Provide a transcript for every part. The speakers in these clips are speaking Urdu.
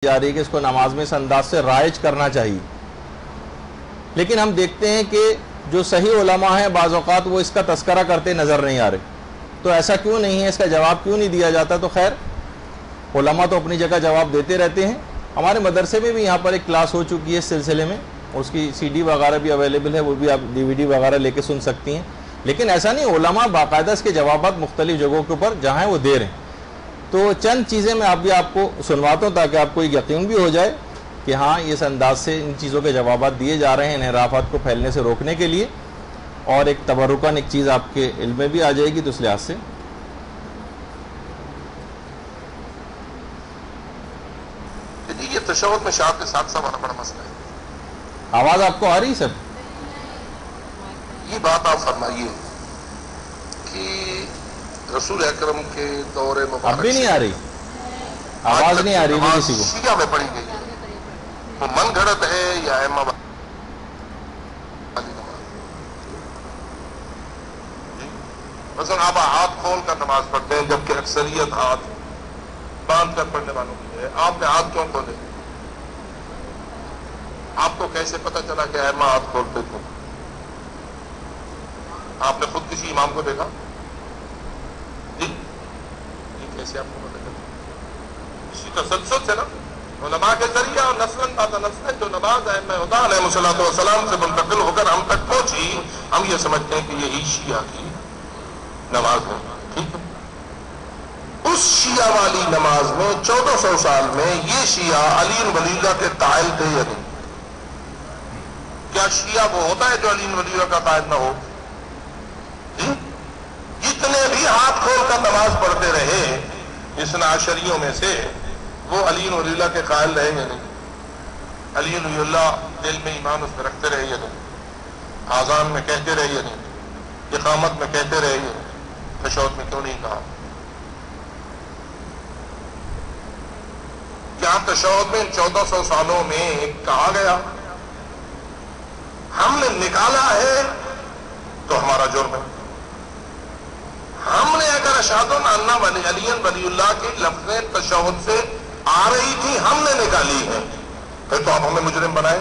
جا رہی ہے کہ اس کو نماز میں اس انداز سے رائج کرنا چاہیے، لیکن ہم دیکھتے ہیں کہ جو صحیح علماء ہیں بعض اوقات وہ اس کا تذکرہ کرتے نظر نہیں آ رہے. تو ایسا کیوں نہیں ہے، اس کا جواب کیوں نہیں دیا جاتا؟ تو خیر علماء تو اپنی جگہ جواب دیتے رہتے ہیں. ہمارے مدرسے میں بھی یہاں پر ایک کلاس ہو چکی ہے اس سلسلے میں، اس کی سی ڈی وغیرہ بھی اویلیبل ہے، وہ بھی آپ ڈی وی ڈی وغیرہ لے کے سن سکتی ہیں. لیکن ایسا نہیں، علماء باقاعدہ اس کے جوابات مختلف جگہوں کے اوپر جہاں ہیں وہ دے رہے ہیں. تو چند چیزیں میں آپ کو سنواتا ہوں تاکہ آپ کو یقین بھی ہو جائے کہ ہاں اس انداز سے ان چیزوں کے جوابات دیے جا رہے ہیں انحرافات کو پھیلنے سے روکنے کے لیے، اور ایک تبرکاً ایک چیز آپ کے علم میں بھی آ جائے گی. تو اس لحاظ سے یہ تشہد میں شاعت کے ساتھ ساتھ بڑا مسئلہ ہے. آواز آپ کو آ رہی سر؟ یہ بات آپ فرمائیے کہ رسول اکرم کے دور مبارک اب بھی نہیں آ رہی آواز؟ نہیں آ رہی بھی کسی کو؟ شیعہ میں پڑھی گئی ہے، وہ من گھڑت ہے یا ائمہ والی نماز؟ مثلا آپ ہاتھ کھول کر نماز پڑھتے ہیں جبکہ اکثریت ہاتھ باندھ کر پڑھنے والوں کی ہے. آپ نے ہاتھ کیوں کھولے؟ آپ کو کیسے پتا چلا کہ ائمہ ہاتھ کھولتے تھے؟ آپ نے خود کسی امام کو دیکھا؟ جی یہ کیسے آپ کو پتا چلا؟ اسی تسلسل سے نا، علماء کے ذریعہ اور نسلاً بعد نسلاً جو نماز ائمہ ہدیٰ علیہ الصلوۃ والسلام سے منتقل ہو کر ہم تک پہنچی، ہم یہ سمجھتے ہیں کہ یہی شیعہ کی نماز ہے. ٹھیک ہے، اس شیعہ والی نماز میں 1400 سال میں یہ شیعہ علی ولی اللہ کے قائل تھے یا نہیں؟ کیا شیعہ وہ ہوتا ہے جو علی ولی اللہ کا قائل نہ ہو؟ جتنے بھی ہاتھ کھول کر نماز پڑھتے رہے اثنا عشریوں میں سے، وہ علی ولی اللہ کے قائل رہے یا نہیں؟ علی ولی اللہ دل میں ایمان اس میں رکھتے رہے یا نہیں؟ آذان میں کہتے رہے یا نہیں؟ اقامت میں کہتے رہے یا نہیں؟ تشہد میں کیوں نہیں کہا؟ کیا تشہد میں 1400 سالوں میں کہا گیا؟ ہم نے نکالا ہے تو ہمارا جرم ہے. ہم نے اگر اشہد ان علی ولی اللہ کی لفظیں تشہد سے آ رہی تھی ہم نے نکالی ہے، پھر تو آپ ہمیں مجرم بنائیں.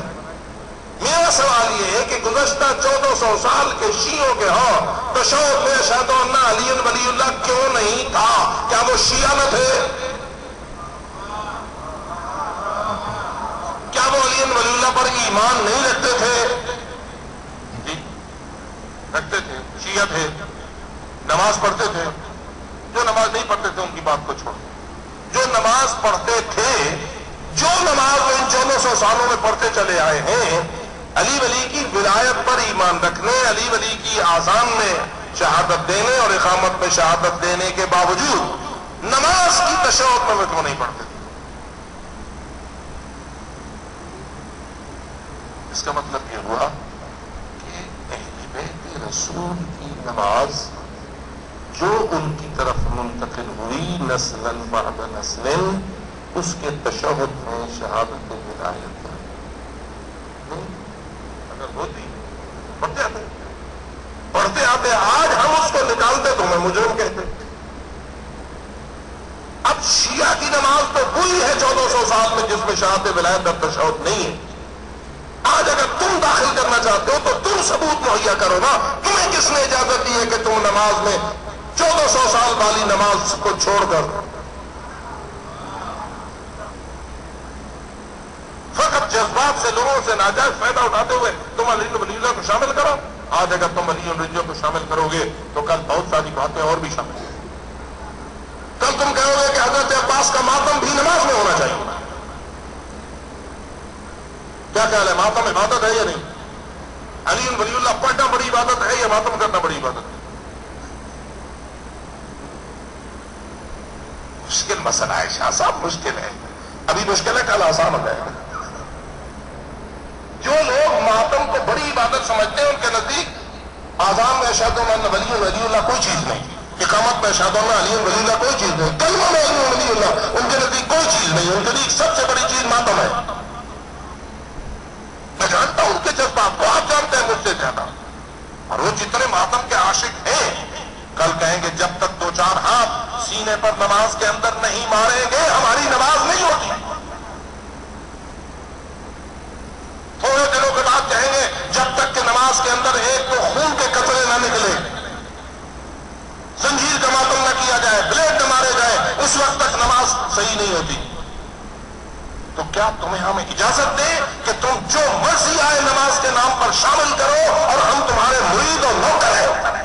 میرا سوال یہ ہے کہ گزشتہ 1400 سال کے شیعوں کے ہاں تشہد میں اشہد ان علی ولی اللہ کیوں نہیں تھا؟ کیا وہ شیعہ نہ تھے؟ کیا وہ علی ولی اللہ پر ایمان نہیں رکھتے تھے؟ جی رکھتے تھے، شیعہ تھے، نماز پڑھتے تھے. جو نماز نہیں پڑھتے تھے ان کی بات کو چھوڑ، جو نماز پڑھتے تھے، جو نماز وہ ان 1400 سالوں میں پڑھتے چلے آئے ہیں، علی ولی کی ولایت پر ایمان رکھنے، علی ولی کی آذان میں شہادت دینے اور اقامت میں شہادت دینے کے باوجود نماز کی تشہد میں وہ کیوں نہیں پڑھتے تھے؟ اس کا مطلب یہ ہوا کہ اہل بیت رسول کی نماز جو ان کی طرف منتقل ہوئی نسلاً بعد نسلاً، اس کے تشہد میں شہادت ولایت اگر ہوتی پڑھتے آتے آج ہم اس کو نکالتے تو ہمیں مجرم کہتے. اب شیعہ کی نماز تو وہی ہے 1400 سال میں جس میں شہادت ولایت اور تشہد نہیں ہے. آج اگر تم داخل کرنا چاہتے ہو تو تم ثبوت مہیا کرو نا. تمہیں کس نے اجازت دی ہے کہ تم نماز میں 1400 سال والی نماز کو چھوڑ کر فقط جذبات سے لوگوں سے ناجائز فائدہ اٹھاتے ہوئے تم علی ولی اللہ کو شامل کرو؟ آج اگر تم علی ولی اللہ کو شامل کرو گے تو کل بہت ساری باتیں اور بھی شامل ہیں. کل تم کہو گے کہ حضرت عباس کا ماتم بھی نماز میں ہونا چاہیے. کیا خیال ہے، ماتم عبادت ہے یا نہیں؟ علی ولی اللہ پڑھنا بڑی عبادت ہے یا ماتم کرنا بڑی عبادت ہے؟ مشکل مسئلہ ہے شاہ صاحب، مشکل ہے. ابھی مشکل ہے، کل آسان ہو جائے گا. جو لوگ ماتم کو بڑی عبادت سمجھتے ہیں ان کے نزدیک آذان میں اشہد ان ولی اللہ کوئی چیز نہیں، اقامت میں اشہد ان علی ولی اللہ کوئی چیز نہیں، کلمہ میں علی ولی اللہ ان کے نزدیک کوئی چیز نہیں. ان کے نزدیک سب سے بڑی چیز ماتم ہے. میں جانتا ہوں ان کے جذبات کو، آپ جانتے ہیں مجھ سے زیادہ. اور وہ جتنے ماتم کے عاشق ہیں کل کہیں گے جب تک 2-4 ہاتھ سینے پر نماز کے اندر نہیں ماریں گے ہماری نماز نہیں ہوتی. نماز کے اندر ایک تو خون کے قطرے نہ نکلے، زنجیر کا ماتم نہ کیا جائے، بلیڈ نہ مارے جائے، اس وقت تک نماز صحیح نہیں ہوتی. تو کیا تمہیں ہم اجازت دیں کہ تم جو مرضی آئے نماز کے نام پر شامل کرو اور ہم تمہارے مرید اور نوکر ہیں؟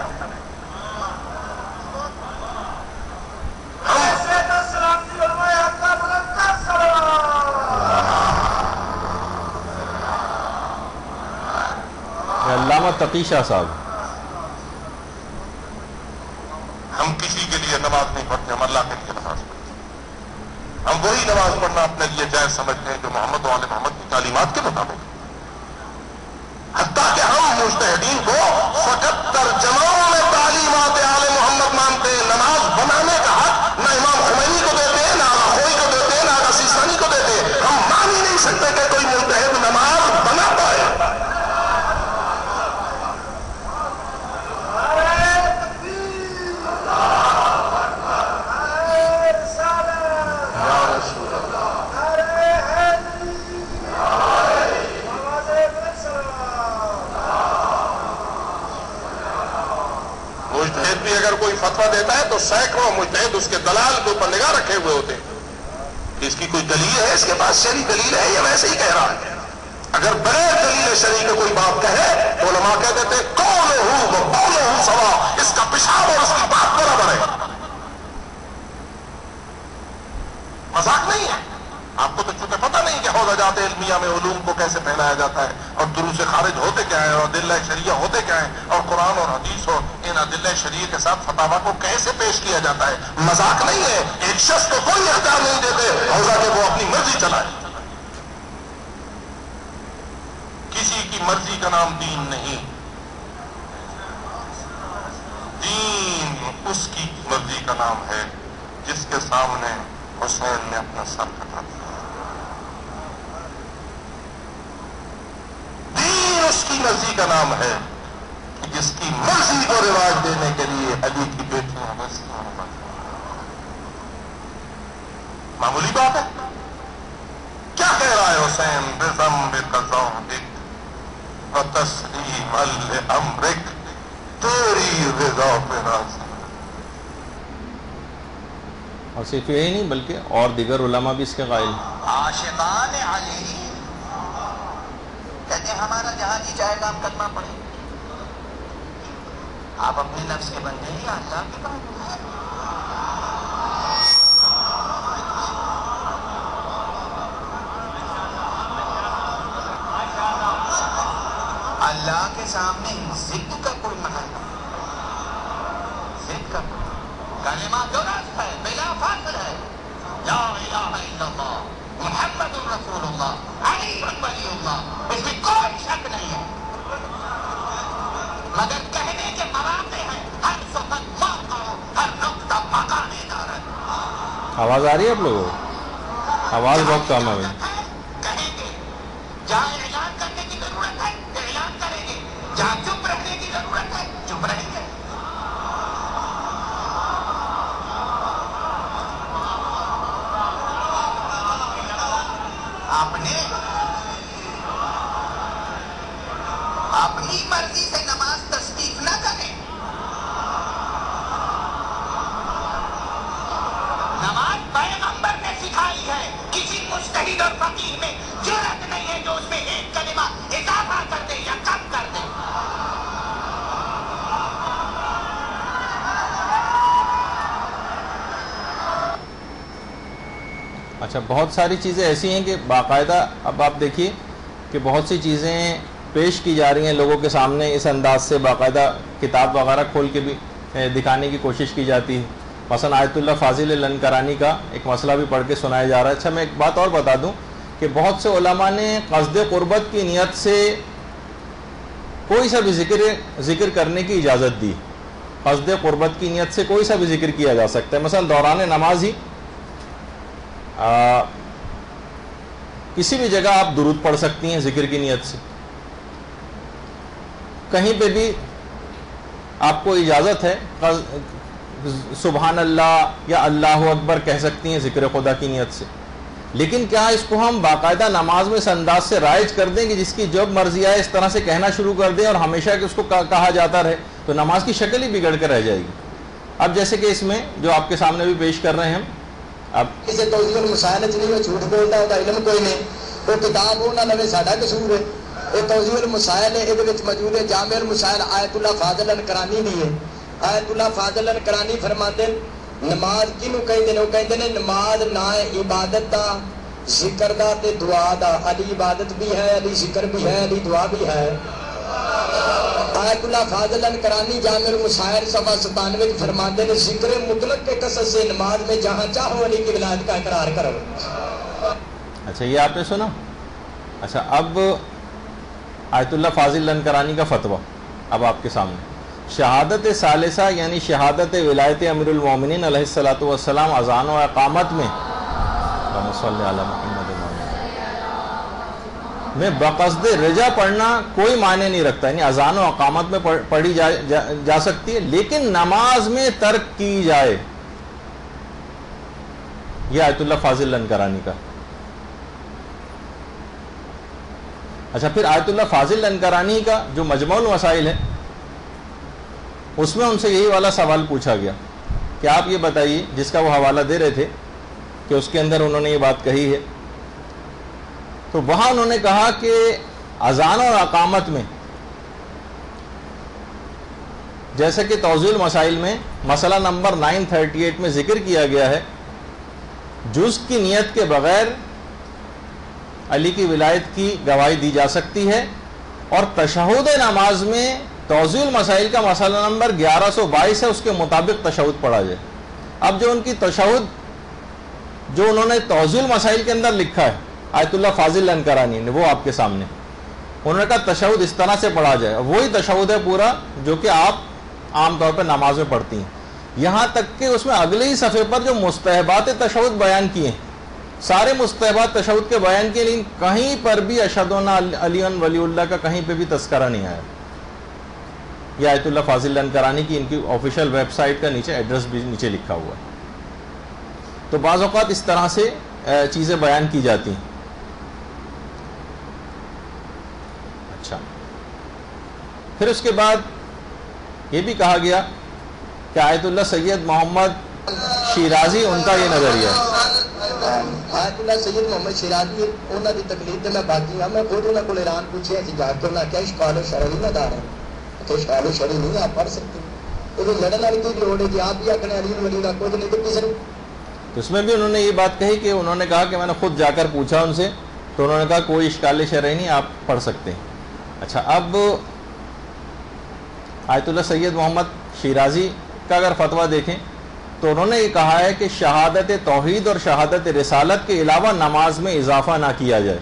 علامہ تقی شاہ صاحب، ہم کسی کے لیے نماز نہیں پڑھتے، ہم اللہ کے لیے نماز پڑھتے ہیں. ہم وہی نماز پڑھنا اپنے لیے جائز سمجھتے ہیں جو محمد و آل محمد کی تعلیمات کے مطابق. حتیٰ کہ ہم مجتہدین کو فقط ترجمہوں میں تعلیمات آل محمد مانتے ہیں. نماز بنانے کا حق نہ امام خمینی کو دیتے ہیں، نہ آغا کو دیتے ہیں، نہ آغا سیستانی کو دیتے ہیں. ہم مان ہی نہیں سکتے کہ کوئی مجتہد نماز بنا پائے. مجتہد بھی اگر کوئی فتویٰ دیتا ہے تو سینکڑوں مجتہد اس کے دلال کے اوپر نگاہ رکھے ہوئے ہوتے ہیں کہ اس کی کوئی دلیل ہے، اس کے پاس شرعی دلیل ہے یا ویسے ہی کہہ رہا ہے. اگر بغیر دلیل شرعی کے کوئی بات کہے تو علماء کہہ دیتے قولہ سوا، اس کا پیشاب اور اس کی بات برابر ہے. مذاق نہیں ہے. آپ کو تو چونکہ پتہ نہیں کہ حوزجات علمیہ میں علوم کو کیسے پھیلایا جاتا ہے اور دروس خارج ہوتے کیا ہے اور ادلہ شریعہ ہوتے کیا ہے اور قرآن اور حدیث اور ان ادلہ شریعہ کے ساتھ فتاوا کو کیسے پیش کیا جاتا ہے. مذاق نہیں ہے. ایک شخص کو کوئی اختیار نہیں دیتے حوزہ کہ وہ اپنی مرضی چلائے. کسی کی مرضی کا نام دین نہیں. دین اس کی مرضی کا نام ہے جس کے سامنے حسین نے اپنا سر کٹا دیا. دین اس کی مرضی کا نام ہے کہ جس کی مرضی کو رواج دینے کے لیے علی کی بیٹیاں معمولی بات ہے. کیا کہہ رہا ہے حسین؟ بذنبک ذوقک وتسلیم لامرک، تیری رضا پہ راضی. اور صرف یہی نہیں بلکہ اور دیگر علماء بھی اس کے قائل. عاشقان علی کہتے ہیں ہمارا جہاں جی چاہے گا ہم کلمہ پڑھیں. آپ اپنے نفس کے بندے ہیں یا اللہ کے بندے ہیں؟ اللہ کے سامنے ضد کا کوئی محل نہیں. ضد کا کلمہ درست ہے، بلا فاصل ہے. لا الہ الا اللہ محمد رسول اللہ علی ولی اللہ، اس میں کوئی شک نہیں ہے. مگر کہنے کے مواقع ہیں، ہر وقت موقع، ہر نقطہ مقام دار ہے. آواز آ رہی ہے آپ لوگوں کو؟ آواز بہت کم ہے. کہیں گے جہاں اعلان کرنے کی ضرورت ہے اعلان کریں گے، جہاں چپ رہنے کی ضرورت ہے چپ رہیں گے. اپنی مرضی سے نماز تصدیق نہ کریں. نماز پیغمبر نے سکھائی ہے. کسی مجتہد اور فقیہ میں جرأت نہیں ہے جو اس میں ایک کلمہ اضافہ کر دے یا کم کر دے. اچھا، بہت ساری چیزیں ایسی ہیں کہ باقاعدہ اب آپ دیکھیے کہ بہت سی چیزیں پیش کی جا رہی ہیں لوگوں کے سامنے اس انداز سے، باقاعدہ کتاب وغیرہ کھول کے بھی دکھانے کی کوشش کی جاتی ہے. مثلا آیت اللہ فاضل لنکرانی کا ایک مسئلہ بھی پڑھ کے سنایا جا رہا ہے. اچھا، میں ایک بات اور بتا دوں کہ بہت سے علماء نے قصد قربت کی نیت سے کوئی سا بھی ذکر کرنے کی اجازت دی. قصد قربت کی نیت سے کوئی سا بھی ذکر کیا جا سکتا ہے. مثلا دوران نماز ہی کسی بھی جگہ آپ درود پڑھ سکتی ہیں ذکر کی نیت سے. کہیں پہ بھی آپ کو اجازت ہے سبحان اللہ یا اللہ اکبر کہہ سکتی ہیں ذکر خدا کی نیت سے. لیکن کیا اس کو ہم باقاعدہ نماز میں اس انداز سے رائج کر دیں کہ جس کی جب مرضی آئے اس طرح سے کہنا شروع کر دیں اور ہمیشہ کہ اس کو کہا جاتا رہے، تو نماز کی شکل ہی بگڑ کر رہ جائے گی۔ اب جیسے کہ اس میں جو آپ کے سامنے بھی پیش کر رہے ہیں ہم، اب کسی توضیح المسائل نہیں وہ جھوٹ بولتا، وہ علم کوئی نہیں، وہ کتاب وہ نہ لوے ساڈا قصور ہے۔ یہ توضیح المسائل ہے، یہ موجود ہے جامع المسائل، آیت اللہ فاضل الکرانی نہیں ہے۔ آیت اللہ فاضل الکرانی فرماتے ہیں نماز کنوں کہندے نے؟ وہ کہندے نے نماز نہ عبادت دا، ذکر دا تے دعا دا۔ علی عبادت بھی ہے، علی ذکر بھی ہے، علی دعا بھی ہے۔ آیت اللہ فاضل الکرانی جامع المسائل صفحہ 97 فرماتے ہیں ذکر مطلق کے قصد سے نماز میں جہاں چاہو علی کی ولایت کا اقرار کرو۔ اچھا یہ آپ نے سنا۔ اچھا اب آیت اللہ فاضل الکرانی کا فتویٰ اب آپ کے سامنے، شہادت ثالثہ یعنی شہادت ولایت امیر المومنین علیہ الصلوۃ والسلام اذان و اقامت میں اللہم صلی علی محمد میں بقصد رجا پڑھنا کوئی معنی نہیں رکھتا، یعنی اذان و اقامت میں پڑھی جا سکتی ہے، لیکن نماز میں ترک کی جائے، یہ آیت اللہ فاضل الکرانی کا۔ اچھا پھر آیت اللہ فاضل الکرانی کا جو مجموع المسائل ہے اس میں ان سے یہی والا سوال پوچھا گیا کہ آپ یہ بتائیے، جس کا وہ حوالہ دے رہے تھے کہ اس کے اندر انہوں نے یہ بات کہی ہے، تو وہاں انہوں نے کہا کہ اذان اور اقامت میں جیسے کہ توضیح المسائل میں مسئلہ نمبر 938 میں ذکر کیا گیا ہے، جز کی نیت کے بغیر علی کی ولایت کی گواہی دی جا سکتی ہے، اور تشہد نماز میں توضیح المسائل کا مسئلہ نمبر 1122 ہے، اس کے مطابق تشہد پڑھا جائے۔ اب جو ان کی تشہد جو انہوں نے توضیح المسائل کے اندر لکھا ہے آیت اللہ فاضل الکرانی نے، وہ آپ کے سامنے انہوں نے کہا تشہد اس طرح سے پڑھا جائے، وہی تشہد ہے پورا جو کہ آپ عام طور پہ نماز میں پڑھتی ہیں، یہاں تک کہ اس میں اگلے ہی صفحے پر جو مستحبات تشہد بیان کیے ہیں، سارے مستحبات تشہد کے بیان کیے، لیکن کہیں پر بھی اشہد ان علی ولی اللہ کا کہیں پہ بھی تذکرہ نہیں آیا۔ یہ آیت اللہ فاضل الکرانی کی ان کی آفیشیل ویب سائٹ کا نیچے ایڈریس بھی نیچے لکھا ہوا ہے۔ تو بعض اوقات اس طرح سے چیزیں بیان کی جاتی ہیں۔ اچھا پھر اس کے بعد یہ بھی کہا گیا کہ آیت اللہ سید محمد شیرازی ان کا یہ نظریہ ہے۔ آیت اللہ سید محمد شیرازی انہوں کی تقلید میں باقی ہوں، میں خود انہوں کو اعلان پوچھے جا کے انہوں نے کیا اشکال و شرعی نہ دار ہے کہ اشکال و شرعی نہیں آپ پڑھ سکتے، تو لڑن والی کی لوڑ ہے کہ آپ بھی آخنے علی ولی کا کچھ نہیں تو کسی نے۔ تو اس میں بھی انہوں نے یہ بات کہی کہ انہوں نے کہا کہ میں نے خود جا کر پوچھا ان سے، تو انہوں نے کہا کوئی اشکال شرعی نہیں، آپ پڑھ سکتے ہیں۔ اچھا اب آیت اللہ سید محمد شیرازی کا اگر فتویٰ دیکھیں تو انہوں نے یہ کہا ہے کہ شہادت توحید اور شہادت رسالت کے علاوہ نماز میں اضافہ نہ کیا جائے،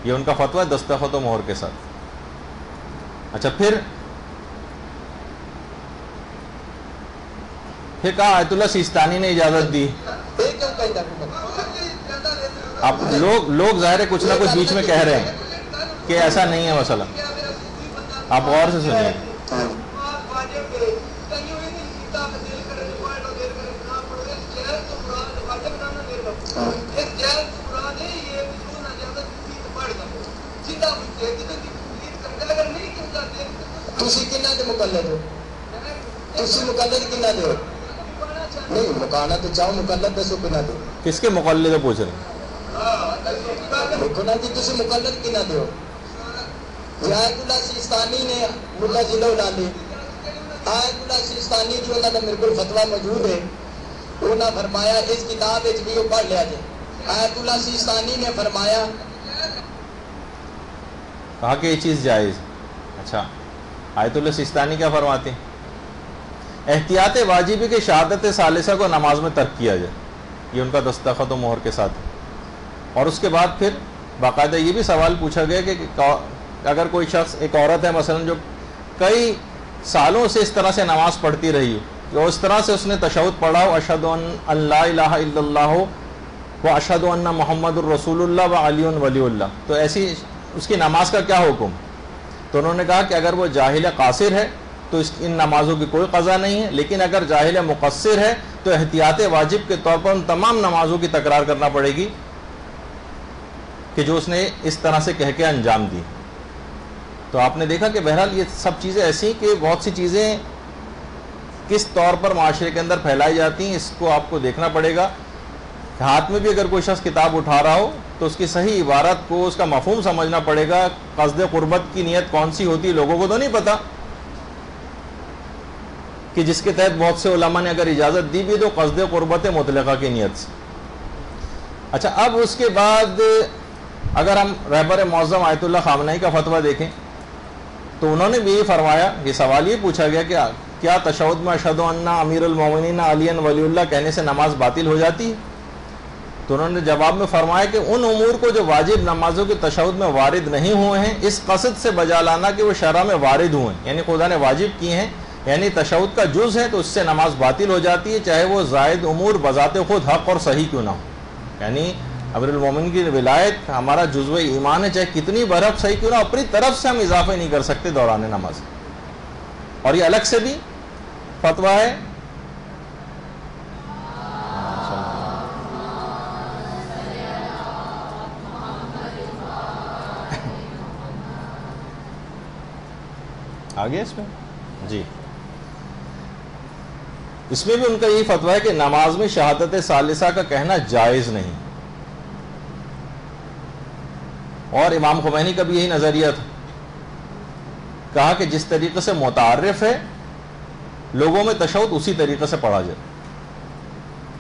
یہ ان کا فتویٰ ہے دستخط و مہر کے ساتھ۔ اچھا پھر کہا آیت اللہ سیستانی نے اجازت دی۔ اب لوگ ظاہر ہے کچھ نہ کچھ بیچ میں کہہ رہے ہیں کہ ایسا نہیں ہے مسئلہ، آپ غور سے سنیے۔ تسی کنہ دے مقلد ہو؟ تسی مقلد کنہ دے ہو؟ نہیں مکانا تو چاہو مقلد دسو کنہ دے؟ کس کے مقلد پوچھ رہے ہیں؟ دیکھو نا جی تسی مقلد کنہ دے ہو؟ آیت اللہ سیستانی نے ملا ضلع لالی، آیت اللہ سیستانی جو انہوں نے میرے کو فتویٰ موجود ہے، انہوں نے فرمایا اس کتاب بھی وہ پڑھ لیا جائے۔ آیت اللہ سیستانی نے فرمایا کہا کہ یہ چیز جائز۔ اچھا آیت اللہ سیستانی کیا فرماتے ہیں؟ احتیاط واجبی کے شہادت ثالثہ کو نماز میں ترک کیا جائے، یہ ان کا دستخط و مہر کے ساتھ ہے۔ اور اس کے بعد پھر باقاعدہ یہ بھی سوال پوچھا گیا کہ اگر کوئی شخص ایک عورت ہے مثلا جو کئی سالوں سے اس طرح سے نماز پڑھتی رہی ہو، کہ اس طرح سے اس نے تشہد پڑھا ہو اشہد ان لا الہ الا اللہ و اشہد ان محمد الرسول اللہ و علی ولی اللہ، تو ایسی اس کی نماز کا کیا حکم؟ تو انہوں نے کہا کہ اگر وہ جاہل قاصر ہے تو ان نمازوں کی کوئی قضا نہیں ہے، لیکن اگر جاہل مقصر ہے تو احتیاط واجب کے طور پر ان تمام نمازوں کی تکرار کرنا پڑے گی، کہ جو اس نے اس طرح سے کہہ کے انجام دی. تو آپ نے دیکھا کہ بہرحال یہ سب چیزیں ایسی کہ بہت سی چیزیں کس طور پر معاشرے کے اندر پھیلائی جاتی ہیں اس کو آپ کو دیکھنا پڑے گا. ہاتھ میں بھی اگر کوئی شخص کتاب اٹھا رہا ہو تو اس کی صحیح عبارت کو، اس کا مفہوم سمجھنا پڑے گا. قصد قربت کی نیت کون سی ہوتی ہے لوگوں کو تو نہیں پتا، کہ جس کے تحت بہت سے علماء نے اگر اجازت دی بھی تو قصد قربت مطلقہ کی نیت سے. اچھا، اب اس کے بعد اگر ہم رہبر معظم آیت اللہ خامنہئی کا فتویٰ دیکھیں تو انہوں نے بھی یہ فرمایا، یہ سوال یہ پوچھا گیا کہ کیا تشہد میں اشہد ان امیر المومنین علی ولی اللہ کہنے سے نماز باطل ہو جاتی ہے؟ تو انہوں نے جواب میں فرمایا کہ ان امور کو جو واجب نمازوں کے تشہد میں وارد نہیں ہوئے ہیں اس قصد سے بجا لانا کہ وہ شرع میں وارد ہوئے ہیں، یعنی خدا نے واجب کیے ہیں، یعنی تشہد کا جز ہے، تو اس سے نماز باطل ہو جاتی ہے، چاہے وہ زائد امور بذات خود حق اور صحیح کیوں نہ ہو. یعنی امیر المومنین کی ولایت ہمارا جزو ایمان ہے، چاہے کتنی برحق صحیح کیوں نہ، اپنی طرف سے ہم اضافے نہیں کر سکتے دوران نماز. اور یہ الگ سے بھی فتویٰ ہے. آگے اس میں جی، اس میں بھی ان کا یہی فتویٰ ہے کہ نماز میں شہادت ثالثہ کا کہنا جائز نہیں. اور امام خمینی کا بھی یہی نظریہ تھا، کہا کہ جس طریقے سے متعارف ہے لوگوں میں تشہد اسی طریقے سے پڑھا جائے.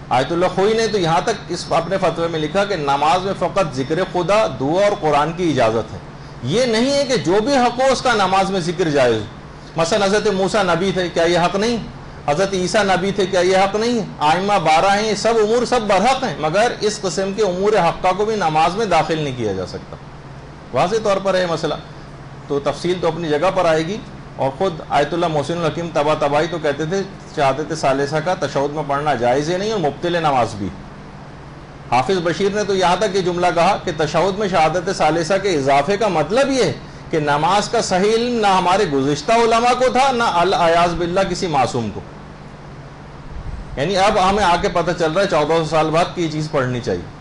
آیت اللہ خوئی نے تو یہاں تک اس اپنے فتوے میں لکھا کہ نماز میں فقط ذکر خدا، دعا اور قرآن کی اجازت ہے. یہ نہیں ہے کہ جو بھی حق ہو اس کا نماز میں ذکر جائز. مثلا حضرت موسیٰ نبی تھے، کیا یہ حق نہیں؟ حضرت عیسیٰ نبی تھے، کیا یہ حق نہیں ہے؟ آئمہ 12 ہیں، یہ سب امور سب برحق ہیں، مگر اس قسم کے امور حقہ کو بھی نماز میں داخل نہیں کیا جا سکتا. واضح طور پر ہے مسئلہ. تو تفصیل تو اپنی جگہ پر آئے گی. اور خود آیت اللہ محسن الحکیم طباطبائی تو کہتے تھے شہادت ثالثہ کا تشہد میں پڑھنا جائز ہی نہیں اور مبطل نماز بھی. حافظ بشیر نے تو یہاں تک یہ جملہ کہا کہ تشہد میں شہادت ثالثہ کے اضافے کا مطلب یہ ہے کہ نماز کا صحیح علم نہ ہمارے گزشتہ علماء کو تھا، نہ العیاذ باللہ کسی معصوم کو. یعنی اب ہمیں آ کے پتہ چل رہا ہے 1400 سال بعد کہ یہ چیز پڑھنی چاہیے.